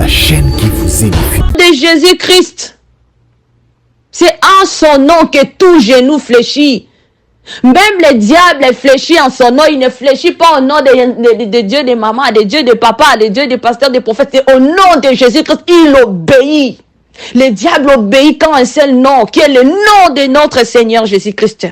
la chaîne qui vous édifie. De Jésus-Christ. C'est en son nom que tout genou fléchit. Même le diable fléchit en son nom. Il ne fléchit pas au nom de Dieu, de maman, de Dieu, de papa, de Dieu, de pasteur, de prophète. C'est au nom de Jésus-Christ. Il obéit. Le diable obéit quand un seul nom, qui est le nom de notre Seigneur Jésus-Christ.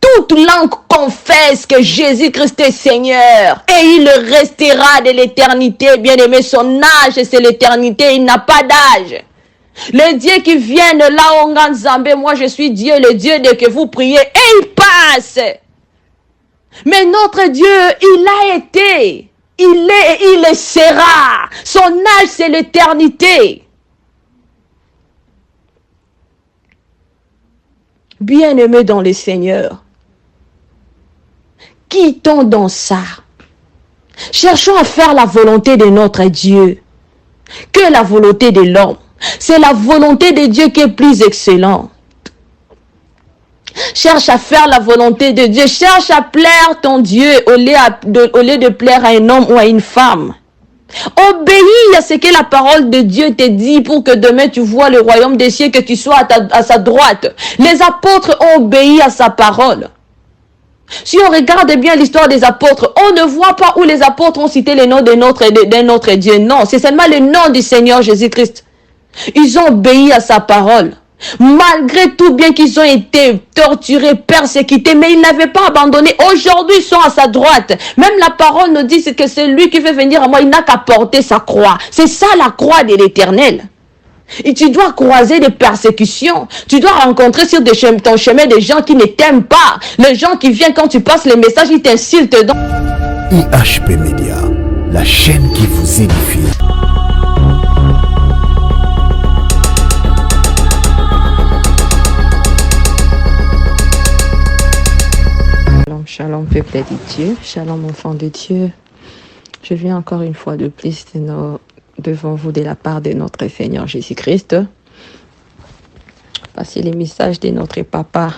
Toute langue confesse que Jésus-Christ est Seigneur et il restera de l'éternité. Bien aimé, son âge c'est l'éternité, il n'a pas d'âge. Le Dieu qui vient de là, Ongan Zambé, moi je suis Dieu, le Dieu de que vous priez, et il passe. Mais notre Dieu, il a été, il est et il le sera. Son âge c'est l'éternité. Bien-aimés dans le Seigneur, quittons dans ça. Cherchons à faire la volonté de notre Dieu que la volonté de l'homme. C'est la volonté de Dieu qui est plus excellente. Cherche à faire la volonté de Dieu. Cherche à plaire ton Dieu au lieu de plaire à un homme ou à une femme. Obéis à ce que la parole de Dieu te dit pour que demain tu vois le royaume des cieux, que tu sois à sa droite. Les apôtres ont obéi à sa parole. Si on regarde bien l'histoire des apôtres, on ne voit pas où les apôtres ont cité le nom de notre Dieu. Non, c'est seulement le nom du Seigneur Jésus-Christ. Ils ont obéi à sa parole. Malgré tout, bien qu'ils ont été torturés, persécutés, mais ils n'avaient pas abandonné. Aujourd'hui, ils sont à sa droite. Même la parole nous dit que c'est lui qui veut venir à moi. Il n'a qu'à porter sa croix. C'est ça la croix de l'Éternel. Et tu dois croiser des persécutions. Tu dois rencontrer sur ton chemin des gens qui ne t'aiment pas. Les gens qui viennent quand tu passes les messages, ils t'insultent. IHP Média, la chaîne qui vous édifie. Shalom, shalom peuple de Dieu, shalom enfant de Dieu. Je viens encore une fois de plus devant vous de la part de notre Seigneur Jésus-Christ. Passer les messages de notre papa.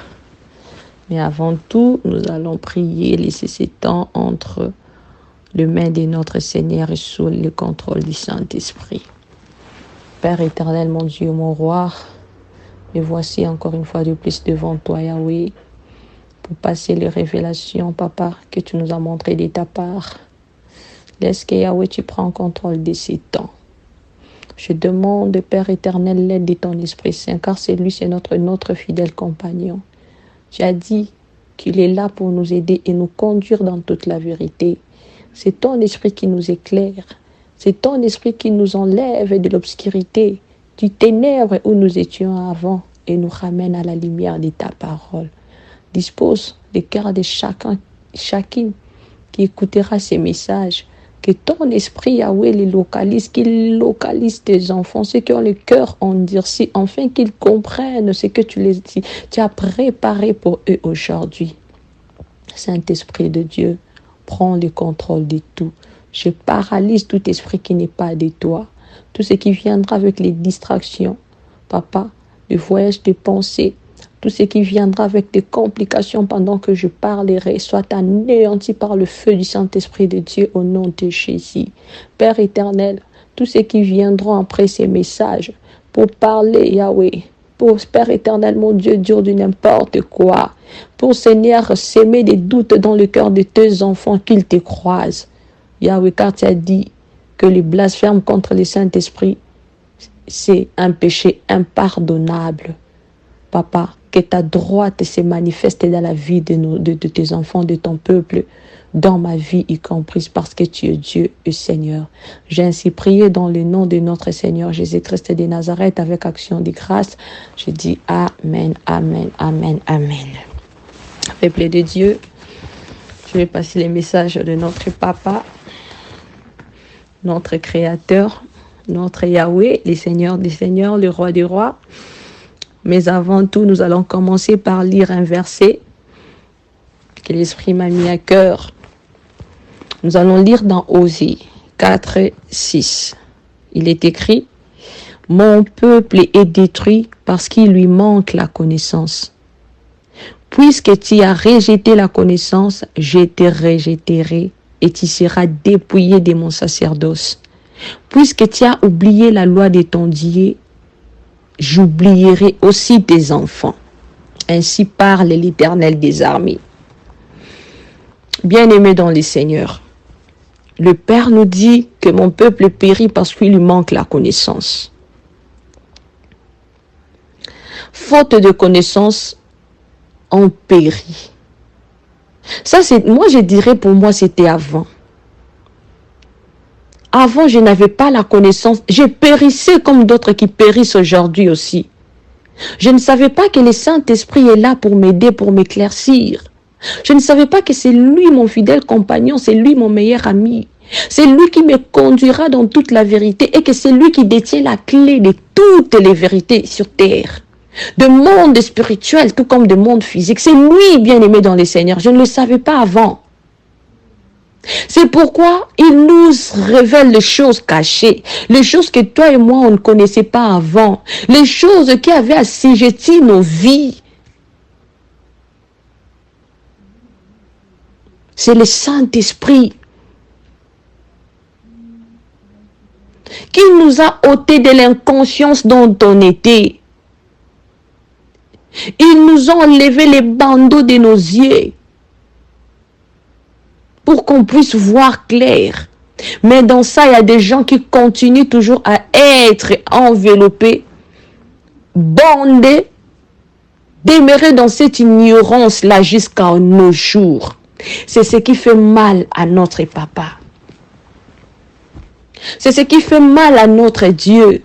Mais avant tout, nous allons prier, laisser ce temps entre les mains de notre Seigneur et sous le contrôle du Saint-Esprit. Père éternel, mon Dieu, mon roi, me voici encore une fois de plus devant toi, Yahweh, pour passer les révélations, papa, que tu nous as montrées de ta part. Laisse que Yahweh, tu prends contrôle de ces temps. Je demande, Père éternel, l'aide de ton Esprit Saint, car c'est lui, c'est notre fidèle compagnon. Tu as dit qu'il est là pour nous aider et nous conduire dans toute la vérité. C'est ton Esprit qui nous éclaire. C'est ton Esprit qui nous enlève de l'obscurité, du ténèbre où nous étions avant et nous ramène à la lumière de ta parole. Dispose le cœur de chacune qui écoutera ces messages. Que ton esprit, Yahweh, les localise, qu'il localise tes enfants, ceux qui ont le cœur endurci, afin qu'ils comprennent ce que tu as préparé pour eux aujourd'hui. Saint-Esprit de Dieu, prends le contrôle de tout. Je paralyse tout esprit qui n'est pas de toi. Tout ce qui viendra avec les distractions, papa, le voyage de pensée, tout ce qui viendra avec des complications pendant que je parlerai, soit anéanti par le feu du Saint-Esprit de Dieu au nom de Jésus. Père éternel, tous ceux qui viendront après ces messages pour parler, Yahweh, pour Père éternel, mon Dieu, dur de n'importe quoi, pour Seigneur, s'aimer des doutes dans le cœur de tes enfants qu'ils te croisent. Yahweh, car tu as dit que les blasphèmes contre le Saint-Esprit, c'est un péché impardonnable. Papa, que ta droite se manifeste dans la vie de tes enfants, de ton peuple, dans ma vie y comprise, parce que tu es Dieu et Seigneur. J'ai ainsi prié dans le nom de notre Seigneur Jésus-Christ de Nazareth avec action de grâce. Je dis Amen, Amen, Amen, Amen. Peuple de Dieu, je vais passer les messages de notre Papa, notre Créateur, notre Yahweh, le Seigneur des Seigneurs, le Roi des Rois. Mais avant tout, nous allons commencer par lire un verset que l'Esprit m'a mis à cœur. Nous allons lire dans Osée 4, 6. Il est écrit « Mon peuple est détruit parce qu'il lui manque la connaissance. Puisque tu as rejeté la connaissance, je te rejetterai et tu seras dépouillé de mon sacerdoce. Puisque tu as oublié la loi de ton Dieu, j'oublierai aussi tes enfants. Ainsi parle l'Éternel des armées. Bien-aimés dans les Seigneurs, le Père nous dit que mon peuple périt parce qu'il lui manque la connaissance. Faute de connaissance, on périt. Ça, moi, je dirais pour moi, c'était avant. Avant, je n'avais pas la connaissance. Je périssais comme d'autres qui périssent aujourd'hui aussi. Je ne savais pas que le Saint-Esprit est là pour m'aider, pour m'éclaircir. Je ne savais pas que c'est lui mon fidèle compagnon, c'est lui mon meilleur ami. C'est lui qui me conduira dans toute la vérité et que c'est lui qui détient la clé de toutes les vérités sur terre. De monde spirituel, tout comme de monde physique. C'est lui, bien-aimé dans les Seigneurs. Je ne le savais pas avant. C'est pourquoi il nous révèle les choses cachées, les choses que toi et moi, on ne connaissait pas avant, les choses qui avaient assujetti nos vies. C'est le Saint-Esprit qui nous a ôté de l'inconscience dont on était. Il nous a enlevé les bandeaux de nos yeux pour qu'on puisse voir clair. Mais dans ça, il y a des gens qui continuent toujours à être enveloppés, bondés, demeurer dans cette ignorance-là jusqu'à nos jours. C'est ce qui fait mal à notre papa. C'est ce qui fait mal à notre Dieu.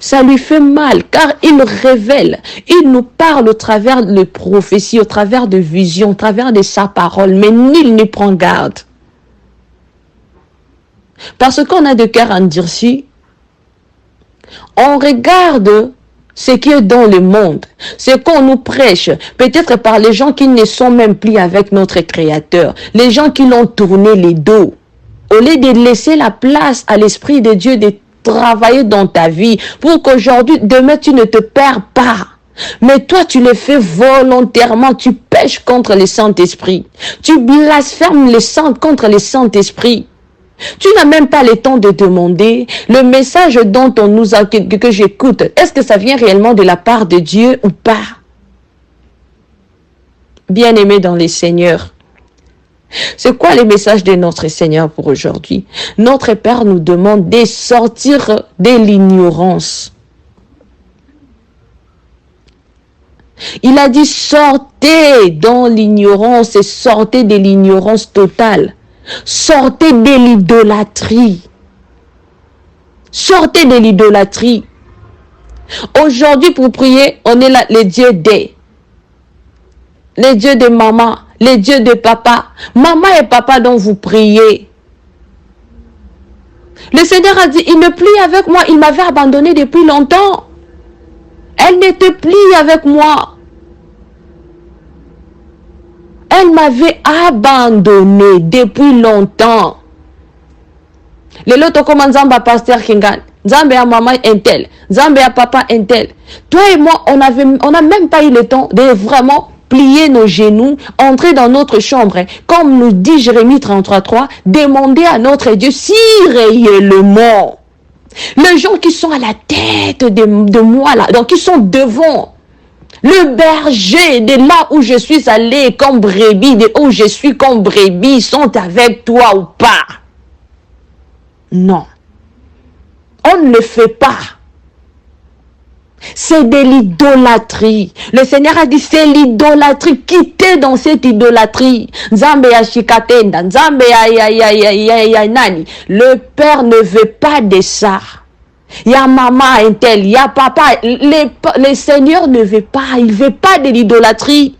Ça lui fait mal car il révèle, il nous parle au travers de prophéties, au travers de visions, au travers de sa parole, mais nul ne prend garde. Parce qu'on a de cœur endurci, on regarde ce qui est dans le monde, ce qu'on nous prêche, peut-être par les gens qui ne sont même plus avec notre Créateur, les gens qui l'ont tourné les dos, au lieu de laisser la place à l'Esprit de Dieu de travailler dans ta vie pour qu'aujourd'hui, demain, tu ne te perds pas. Mais toi, tu le fais volontairement. Tu pèches contre le Saint-Esprit. Tu blasphèmes le Saint contre le Saint-Esprit. Tu n'as même pas le temps de demander le message dont on nous a, que j'écoute. Est-ce que ça vient réellement de la part de Dieu ou pas? Bien-aimés dans les Seigneurs, c'est quoi le message de notre Seigneur pour aujourd'hui? Notre Père nous demande de sortir de l'ignorance. Il a dit sortez dans l'ignorance et sortez de l'ignorance totale. Sortez de l'idolâtrie. Sortez de l'idolâtrie. Aujourd'hui pour prier, on est là, les dieux des. Les dieux de maman. Les dieux de papa, maman et papa dont vous priez. Le Seigneur a dit, il ne plie avec moi, il m'avait abandonné depuis longtemps. Elle n'était plus avec moi. Elle m'avait abandonné depuis longtemps. Le loto comme Nzamba pasteur Kingan, Nzamba à maman intel, Nzamba à papa intel. Toi et moi, on n'a même pas eu le temps de vraiment plier nos genoux, entrer dans notre chambre, comme nous dit Jérémie 33.3, demander à notre Dieu si réellement les gens qui sont à la tête de moi là, donc qui sont devant le berger de là où je suis allé comme brebis, de où je suis comme brebis, sont avec toi ou pas? Non, on ne le fait pas. C'est de l'idolâtrie. Le Seigneur a dit, c'est l'idolâtrie. Quittez dans cette idolâtrie. Nzambe ya shikatenda, Nzambe ya nani. Le Père ne veut pas de ça. Il y a maman intel, il y a papa. Le Seigneur ne veut pas. Il ne veut pas de l'idolâtrie.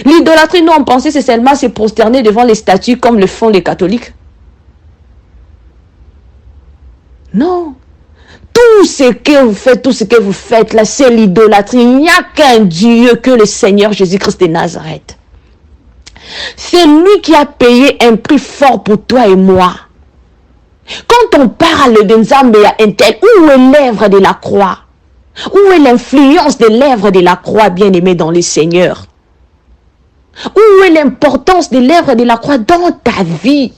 L'idolâtrie, nous on pensait, c'est seulement se prosterner devant les statues comme le font les catholiques. Non. Tout ce que vous faites là, c'est l'idolâtrie. Il n'y a qu'un Dieu que le Seigneur Jésus-Christ de Nazareth. C'est lui qui a payé un prix fort pour toi et moi. Quand on parle de Nzambéa Intel, où est l'œuvre de la croix? Où est l'influence de l'œuvre de la croix, bien-aimé dans le Seigneur? Où est l'importance de l'œuvre de la croix dans ta vie?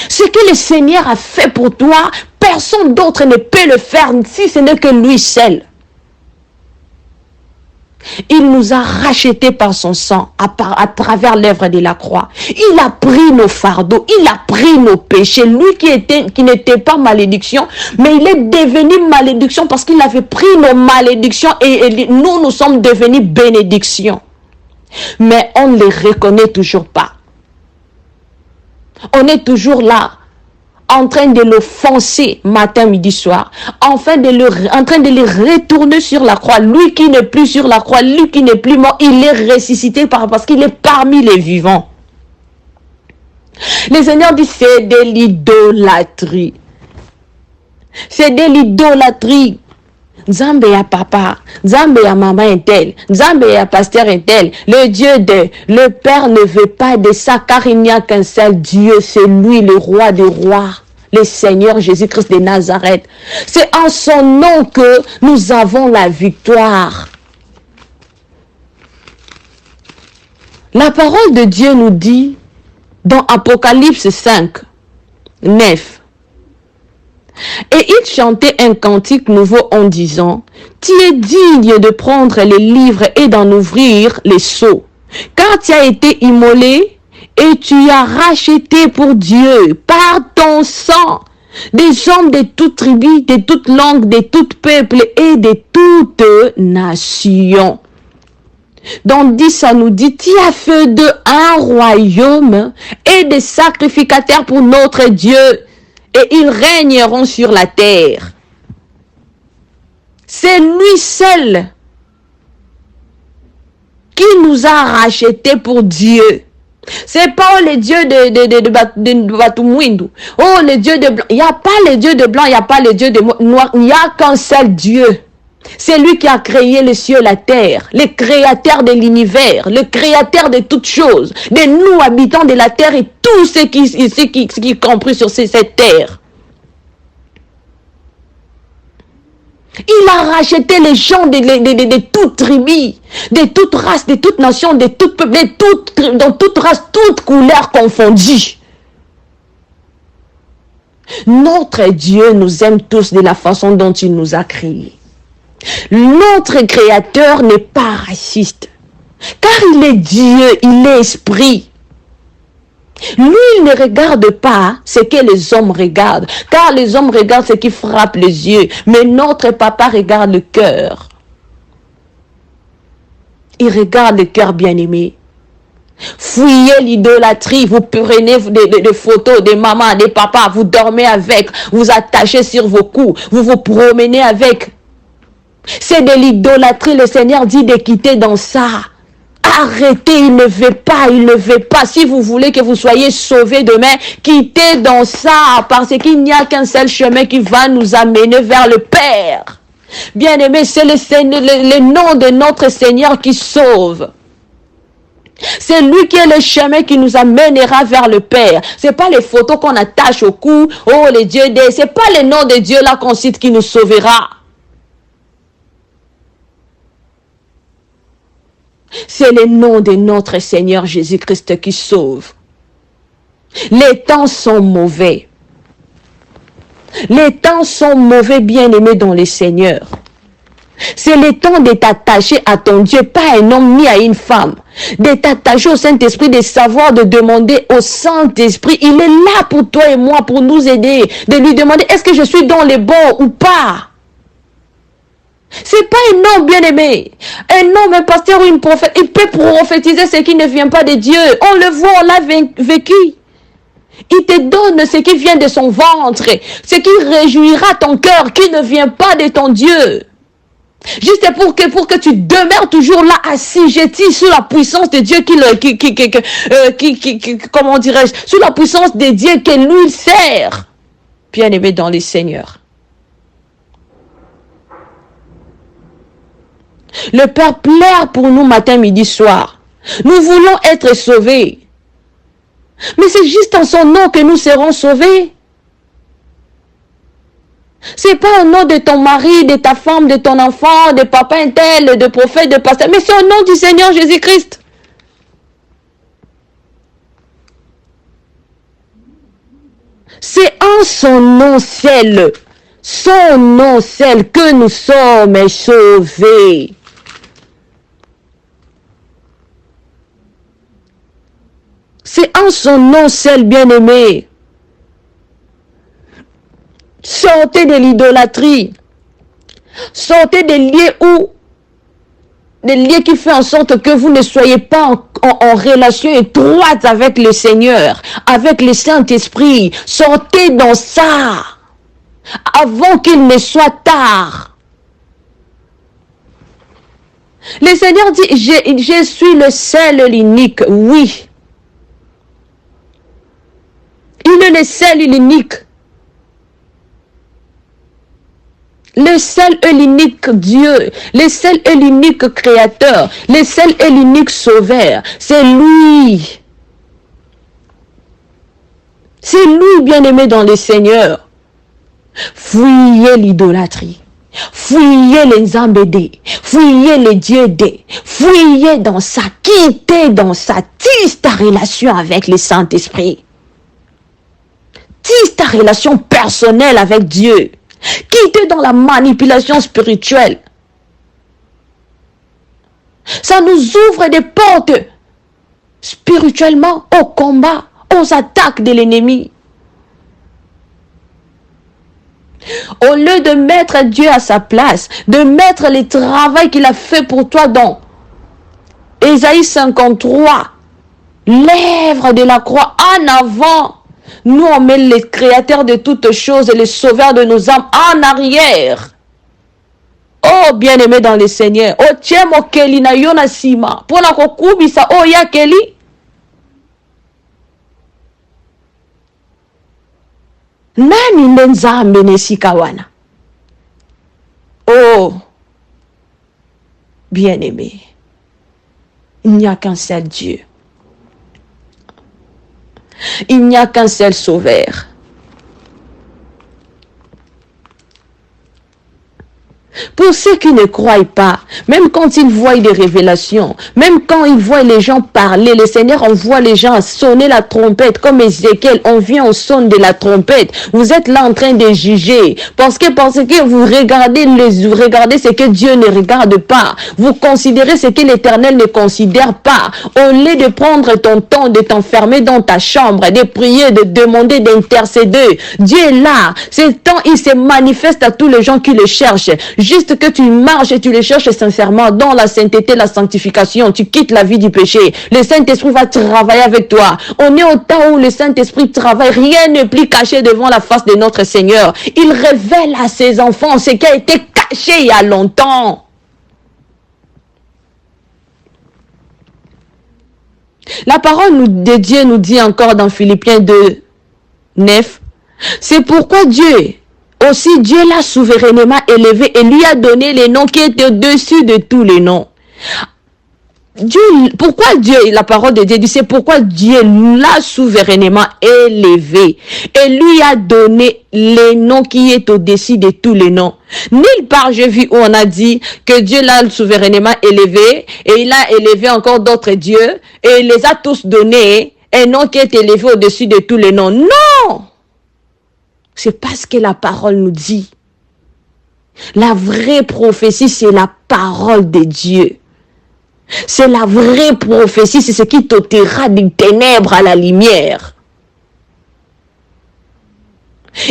Ce que le Seigneur a fait pour toi, personne d'autre ne peut le faire si ce n'est que lui seul. Il nous a rachetés par son sang à travers l'œuvre de la croix. Il a pris nos fardeaux, il a pris nos péchés. Lui qui n'était pas malédiction, mais il est devenu malédiction parce qu'il avait pris nos malédictions et nous sommes devenus bénédictions. Mais on ne les reconnaît toujours pas. On est toujours là, en train de l'offenser matin, midi, soir, en train de le retourner sur la croix. Lui qui n'est plus sur la croix, lui qui n'est plus mort, il est ressuscité parce qu'il est parmi les vivants. Le Seigneur dit, c'est de l'idolâtrie. C'est de l'idolâtrie. Nzambe ya papa, Nzambe ya maman est tel, Nzambe ya pasteur est tel. Le Père ne veut pas de ça, car il n'y a qu'un seul Dieu, c'est lui le roi des rois, le Seigneur Jésus-Christ de Nazareth. C'est en son nom que nous avons la victoire. La parole de Dieu nous dit dans Apocalypse 5, 9. Et il chantait un cantique nouveau en disant, « Tu es digne de prendre les livres et d'en ouvrir les sceaux, car tu as été immolé et tu as racheté pour Dieu par ton sang des hommes de toute tribu, de toute langue, de tout peuple et de toute nation. » Dans 10, ça nous dit, « Tu as fait d'eux un royaume et des sacrificateurs pour notre Dieu. » Et ils régneront sur la terre. C'est lui seul qui nous a rachetés pour Dieu. C'est pas le Dieu de Batumwindu. Oh, le Dieu de blanc. Il n'y a pas le Dieu de blanc, il n'y a pas le Dieu de noir. Il n'y a qu'un seul Dieu. C'est lui qui a créé les cieux et la terre, le créateur de l'univers, le créateur de toutes choses, de nous habitants de la terre et tout ce qui est compris sur cette terre. Il a racheté les gens de toute tribu, de toute race, de toute nation, de toute peuple, dans toute race, toute couleur confondue. Notre Dieu nous aime tous de la façon dont il nous a créés. Notre Créateur n'est pas raciste, car il est Dieu, il est esprit. Lui, il ne regarde pas ce que les hommes regardent, car les hommes regardent ce qui frappe les yeux, mais notre papa regarde le cœur. Il regarde le cœur bien-aimé. Fouillez l'idolâtrie, vous prenez des photos des mamans, des papas, vous dormez avec, vous attachez sur vos coups, vous vous promenez avec. C'est de l'idolâtrie, le Seigneur dit de quitter dans ça. Arrêtez, il ne veut pas, il ne veut pas. Si vous voulez que vous soyez sauvés demain, quittez dans ça, parce qu'il n'y a qu'un seul chemin qui va nous amener vers le Père. Bien-aimé, c'est le nom de notre Seigneur qui sauve. C'est lui qui est le chemin qui nous amènera vers le Père. C'est pas les photos qu'on attache au cou, oh les dieux des... C'est pas le nom de Dieu là qu'on cite qui nous sauvera. C'est le nom de notre Seigneur Jésus-Christ qui sauve. Les temps sont mauvais. Les temps sont mauvais, bien-aimés dans le Seigneur. C'est le temps de t'attacher à ton Dieu, pas à un homme ni à une femme. De t'attacher au Saint-Esprit, de savoir, de demander au Saint-Esprit. Il est là pour toi et moi, pour nous aider. De lui demander, est-ce que je suis dans les bons ou pas? C'est pas un homme bien-aimé. Un homme, un pasteur ou une prophète, il peut prophétiser ce qui ne vient pas de Dieu. On le voit, on l'a vécu. Il te donne ce qui vient de son ventre, ce qui réjouira ton cœur, qui ne vient pas de ton Dieu. Juste pour que tu demeures toujours là, assujetti sous la puissance de Dieu comment dirais-je, sous la puissance de Dieu que lui sert. Bien-aimé dans les seigneurs. Le Père pleure pour nous matin, midi, soir. Nous voulons être sauvés. Mais c'est juste en son nom que nous serons sauvés. C'est pas au nom de ton mari, de ta femme, de ton enfant, de papa un tel, de prophète, de pasteur. Mais c'est au nom du Seigneur Jésus-Christ. C'est en son nom seul, que nous sommes sauvés. C'est en son nom seul, bien-aimé. Sortez de l'idolâtrie. Sortez des lieux qui font en sorte que vous ne soyez pas en relation étroite avec le Seigneur, avec le Saint-Esprit. Sortez dans ça avant qu'il ne soit tard. Le Seigneur dit, je suis le seul et l'unique. Oui. Il est le seul et l'unique. Le seul et l'unique Dieu, le seul et l'unique Créateur, le seul et l'unique Sauveur, c'est lui. C'est lui, bien-aimé dans le Seigneur. Fuyez l'idolâtrie, fuyez les embêtés, fuyez les dieux dés, fuyez dans ça, quittez dans ça, tisse ta relation avec le Saint-Esprit. Tisse ta relation personnelle avec Dieu. Quittez dans la manipulation spirituelle. Ça nous ouvre des portes spirituellement au combat, aux attaques de l'ennemi. Au lieu de mettre Dieu à sa place, de mettre le travail qu'il a fait pour toi dans Ésaïe 53, l'œuvre de la croix en avant. Nous, on met le créateur de toutes choses et le sauveur de nos âmes en arrière. Oh, bien-aimé dans le Seigneur. Oh, tiens, mon Keli na yona sima. Pour la kokubisa, oh, ya Keli. Nani nenzambe nesikawana. Oh, bien-aimé. Il n'y a qu'un seul Dieu. Il n'y a qu'un seul sauveur. Pour ceux qui ne croient pas, même quand ils voient des révélations, même quand ils voient les gens parler, le Seigneur envoie les gens à sonner la trompette, comme Ézéchiel, on vient au son de la trompette. Vous êtes là en train de juger, parce que vous regardez ce que Dieu ne regarde pas. Vous considérez ce que l'Éternel ne considère pas. Au lieu de prendre ton temps, de t'enfermer dans ta chambre, de prier, de demander, d'intercéder, Dieu est là. Ce temps, il se manifeste à tous les gens qui le cherchent. Juste que tu marches et tu les cherches sincèrement dans la sainteté, la sanctification. Tu quittes la vie du péché. Le Saint-Esprit va travailler avec toi. On est au temps où le Saint-Esprit travaille. Rien n'est plus caché devant la face de notre Seigneur. Il révèle à ses enfants ce qui a été caché il y a longtemps. La parole de Dieu nous dit encore dans Philippiens 2, 9. C'est pourquoi Dieu l'a souverainement élevé et lui a donné les noms qui étaient au-dessus de tous les noms. La parole de Dieu dit, c'est pourquoi Dieu l'a souverainement élevé et lui a donné les noms qui est au-dessus de tous les noms. Nulle part j'ai vu où on a dit que Dieu l'a souverainement élevé et il a élevé encore d'autres dieux et il les a tous donnés un nom qui est élevé au-dessus de tous les noms. Non! C'est pas ce que la parole nous dit. La vraie prophétie, c'est la parole de Dieu. C'est la vraie prophétie, c'est ce qui t'ôtera des ténèbres à la lumière.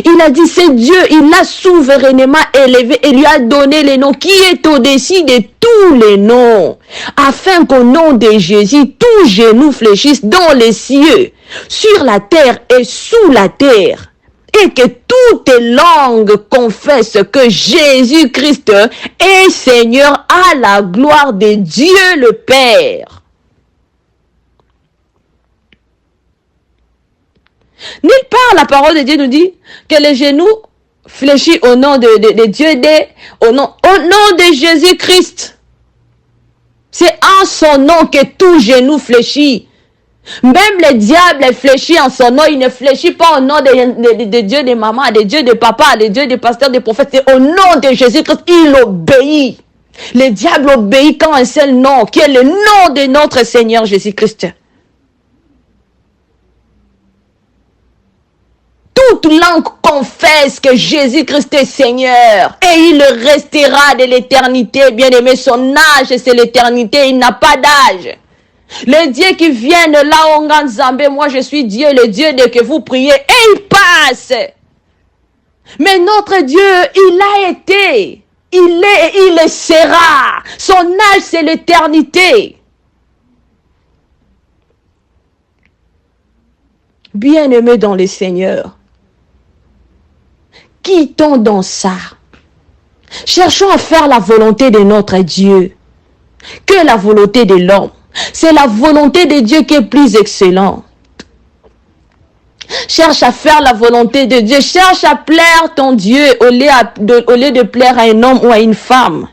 Il a dit, c'est Dieu, il l'a souverainement élevé et lui a donné les noms qui est au-dessus de tous les noms, afin qu'au nom de Jésus, tout genou fléchisse dans les cieux, sur la terre et sous la terre. Et que toutes langues confessent que Jésus-Christ est Seigneur à la gloire de Dieu le Père. Nulle part la parole de Dieu nous dit que les genoux fléchissent au nom de Dieu, au nom de Jésus-Christ. C'est en son nom que tout genou fléchit. Même le diable fléchit en son nom, il ne fléchit pas au nom de Dieu, de maman, de Dieu, de papa, de Dieu, de pasteur, de prophète. C'est au nom de Jésus-Christ, il obéit. Le diable obéit quand un seul nom, qui est le nom de notre Seigneur Jésus-Christ. toute langue confesse que Jésus-Christ est Seigneur. Et il restera de l'éternité. Bien-aimé, son âge, c'est l'éternité. Il n'a pas d'âge. Le Dieu qui vient de là, Ongan Zambé, moi je suis Dieu, le Dieu de que vous priez, et il passe. Mais notre Dieu, il a été, il est et il le sera. Son âge, c'est l'éternité. Bien-aimés dans le Seigneur, quittons dans ça. Cherchons à faire la volonté de notre Dieu que la volonté de l'homme. C'est la volonté de Dieu qui est plus excellente. Cherche à faire la volonté de Dieu. Cherche à plaire ton Dieu au lieu de plaire à un homme ou à une femme.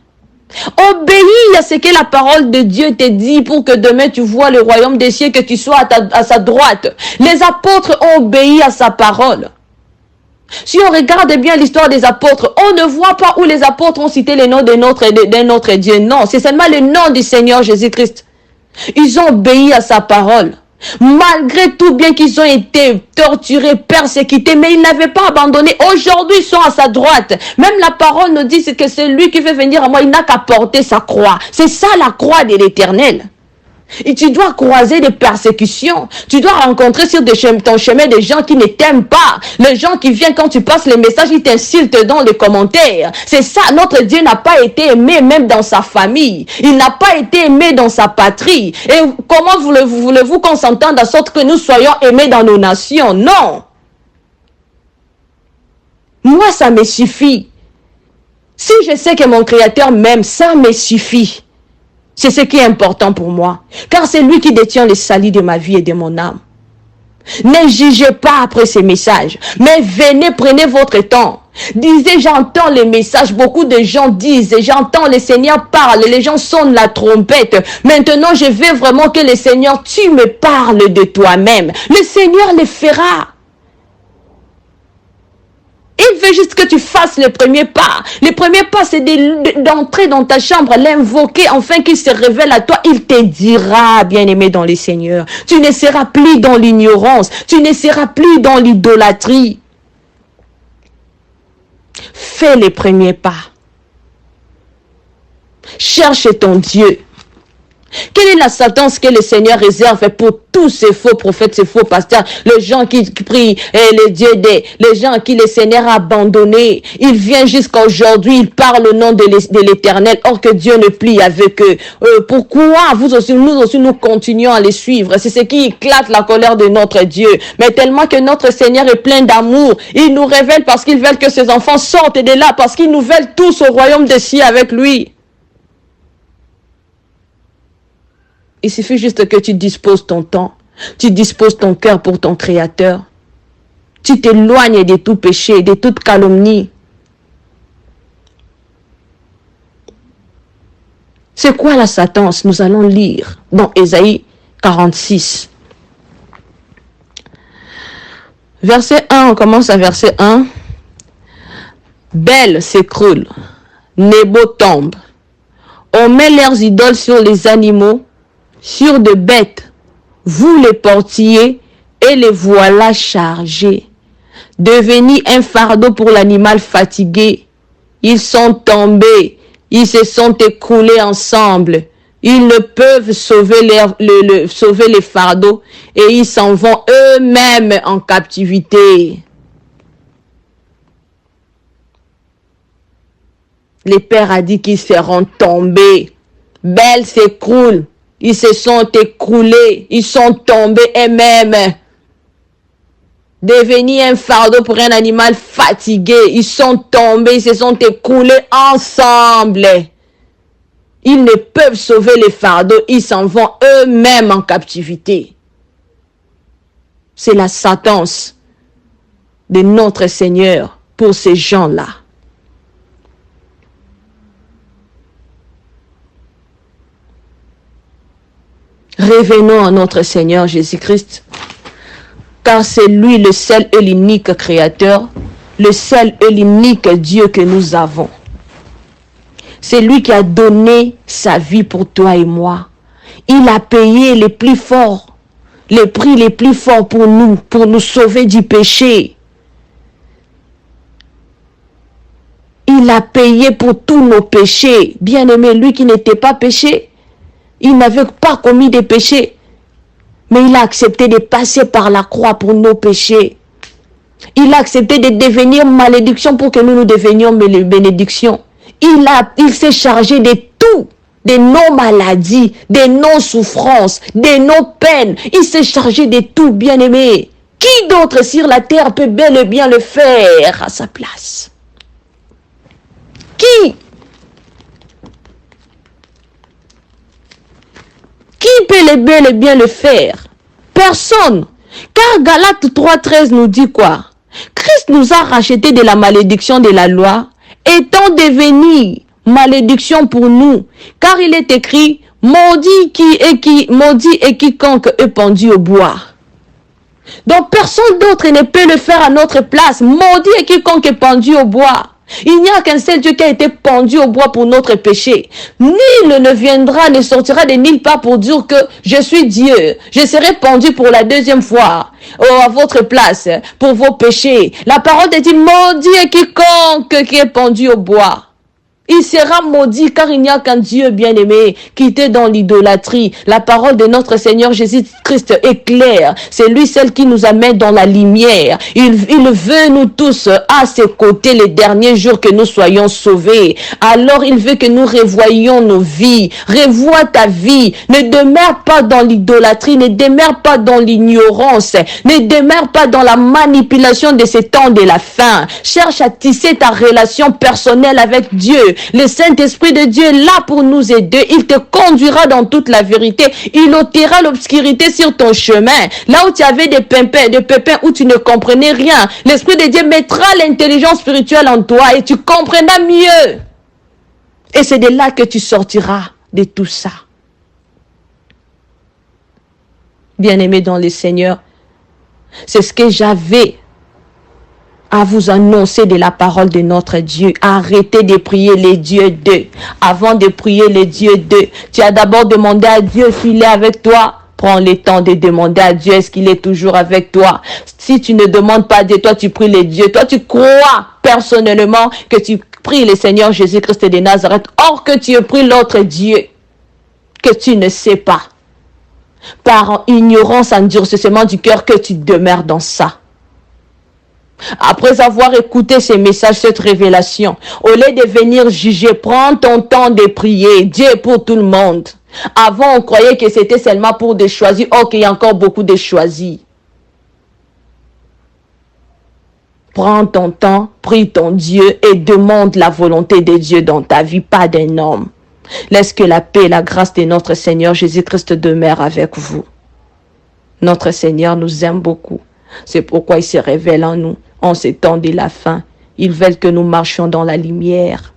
Obéis à ce que la parole de Dieu te dit pour que demain tu vois le royaume des cieux, que tu sois à sa droite. Les apôtres ont obéi à sa parole. Si on regarde bien l'histoire des apôtres, on ne voit pas où les apôtres ont cité le nom de notre Dieu. Non, c'est seulement le nom du Seigneur Jésus-Christ. Ils ont obéi à sa parole. Malgré tout, bien qu'ils ont été torturés, persécutés, mais ils n'avaient pas abandonné. Aujourd'hui, ils sont à sa droite. Même la parole nous dit que c'est lui qui veut venir à moi. Il n'a qu'à porter sa croix. C'est ça la croix de l'Éternel. Et tu dois croiser des persécutions. Tu dois rencontrer sur ton chemin des gens qui ne t'aiment pas. Les gens qui viennent quand tu passes les messages, ils t'insultent dans les commentaires. C'est ça, notre Dieu n'a pas été aimé même dans sa famille. Il n'a pas été aimé dans sa patrie. Et comment voulez-vous qu'on s'entende à sorte que nous soyons aimés dans nos nations? Non. Moi, ça me suffit. Si je sais que mon Créateur m'aime, ça me suffit. C'est ce qui est important pour moi. Car c'est lui qui détient le salut de ma vie et de mon âme. Ne jugez pas après ces messages. Mais venez, prenez votre temps. Disez, j'entends les messages. Beaucoup de gens disent, j'entends le Seigneur parle. Les gens sonnent la trompette. Maintenant, je veux vraiment que le Seigneur, tu me parles de toi-même. Le Seigneur le fera. Il veut juste que tu fasses le premier pas. Le premier pas, c'est d'entrer dans ta chambre, l'invoquer, afin qu'il se révèle à toi. Il te dira, bien-aimé dans le Seigneur, tu ne seras plus dans l'ignorance, tu ne seras plus dans l'idolâtrie. Fais les premiers pas. Cherche ton Dieu. Quelle est la sentence que le Seigneur réserve pour tous ces faux prophètes, ces faux pasteurs, les gens qui prient les gens qui le Seigneur a abandonnés. Ils viennent jusqu'à aujourd'hui, ils parlent au nom de l'Éternel, or que Dieu ne plie avec eux. Pourquoi nous aussi, nous continuons à les suivre? C'est ce qui éclate la colère de notre Dieu. Mais tellement que notre Seigneur est plein d'amour, il nous révèle parce qu'il veut que ses enfants sortent de là, parce qu'ils nous veulent tous au royaume des cieux avec lui. Il suffit juste que tu disposes ton temps, tu disposes ton cœur pour ton Créateur. Tu t'éloignes de tout péché, de toute calomnie. C'est quoi la sentence? Nous allons lire dans Ésaïe 46. Verset 1, on commence à verset 1. Bel s'écroule, Nebo tombe. On met leurs idoles sur les animaux, sur des bêtes, vous les portiez et les voilà chargés. Devenus un fardeau pour l'animal fatigué. Ils sont tombés, ils se sont écroulés ensemble. Ils ne peuvent sauver les fardeaux et ils s'en vont eux-mêmes en captivité. Le Père a dit qu'ils seront tombés. Bel s'écroule. Ils se sont écroulés, ils sont tombés eux-mêmes. Devenus un fardeau pour un animal fatigué. Ils sont tombés, ils se sont écroulés ensemble. Ils ne peuvent sauver les fardeaux, ils s'en vont eux-mêmes en captivité. C'est la sentence de notre Seigneur pour ces gens-là. Revenons à notre Seigneur Jésus-Christ, car c'est lui le seul et l'unique Créateur, le seul et l'unique Dieu que nous avons. C'est lui qui a donné sa vie pour toi et moi. Il a payé les plus forts, les prix les plus forts pour nous sauver du péché. Il a payé pour tous nos péchés. Bien-aimé, lui qui n'était pas péché, il n'avait pas commis de péchés. Mais il a accepté de passer par la croix pour nos péchés. Il a accepté de devenir malédiction pour que nous devenions bénédictions. Il s'est chargé de tout, de nos maladies, de nos souffrances, de nos peines. Il s'est chargé de tout, bien-aimé. Qui d'autre sur la terre peut bel et bien le faire à sa place? Qui? Qui peut bel et bien le faire? Personne. Car Galates 3,13 nous dit quoi? Christ nous a rachetés de la malédiction de la loi, étant devenu malédiction pour nous. Car il est écrit, maudit et quiconque est pendu au bois. Donc personne d'autre ne peut le faire à notre place. Maudit et quiconque est pendu au bois. Il n'y a qu'un seul Dieu qui a été pendu au bois pour notre péché. Nul ne viendra, ne sortira de nulle part pour dire que je suis Dieu. Je serai pendu pour la deuxième fois à votre place pour vos péchés. La parole te dit, maudit est quiconque qui est pendu au bois. Il sera maudit car il n'y a qu'un Dieu bien-aimé qui était dans l'idolâtrie. La parole de notre Seigneur Jésus-Christ est claire. C'est lui celle qui nous amène dans la lumière. Il veut nous tous à ses côtés les derniers jours que nous soyons sauvés. Alors il veut que nous revoyions nos vies. Revois ta vie. Ne demeure pas dans l'idolâtrie. Ne demeure pas dans l'ignorance. Ne demeure pas dans la manipulation de ces temps de la fin. Cherche à tisser ta relation personnelle avec Dieu. Le Saint-Esprit de Dieu est là pour nous aider. Il te conduira dans toute la vérité. Il ôtera l'obscurité sur ton chemin. Là où tu avais des pépins où tu ne comprenais rien, l'Esprit de Dieu mettra l'intelligence spirituelle en toi et tu comprendras mieux. Et c'est de là que tu sortiras de tout ça. Bien-aimés dans le Seigneur, c'est ce que j'avais à vous annoncer de la parole de notre Dieu. Arrêtez de prier les dieux d'eux. Avant de prier les dieux d'eux, tu as d'abord demandé à Dieu s'il est avec toi. Prends le temps de demander à Dieu est-ce qu'il est toujours avec toi. Si tu ne demandes pas de toi, tu pries les dieux. Toi, tu crois personnellement que tu pries le Seigneur Jésus-Christ de Nazareth. Or que tu pries l'autre Dieu que tu ne sais pas. Par ignorance, endurcissement du cœur que tu demeures dans ça. Après avoir écouté ces messages, cette révélation, au lieu de venir juger, prends ton temps de prier. Dieu est pour tout le monde. Avant, on croyait que c'était seulement pour des choisis. Oh, qu'il y a encore beaucoup de choisis. Prends ton temps, prie ton Dieu et demande la volonté de Dieu dans ta vie, pas d'un homme. Laisse que la paix et la grâce de notre Seigneur Jésus-Christ demeurent avec vous. Notre Seigneur nous aime beaucoup. C'est pourquoi il se révèle en nous, en ces temps de la fin. Ils veulent que nous marchions dans la lumière,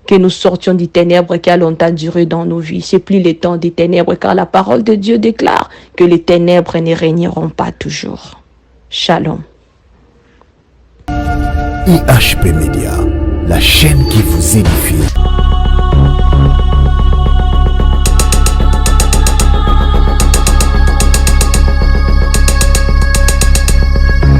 que nous sortions des ténèbres qui a longtemps duré dans nos vies. C'est plus les temps des ténèbres, car la parole de Dieu déclare que les ténèbres ne régneront pas toujours. Shalom. IHP Média, la chaîne qui vous édifie.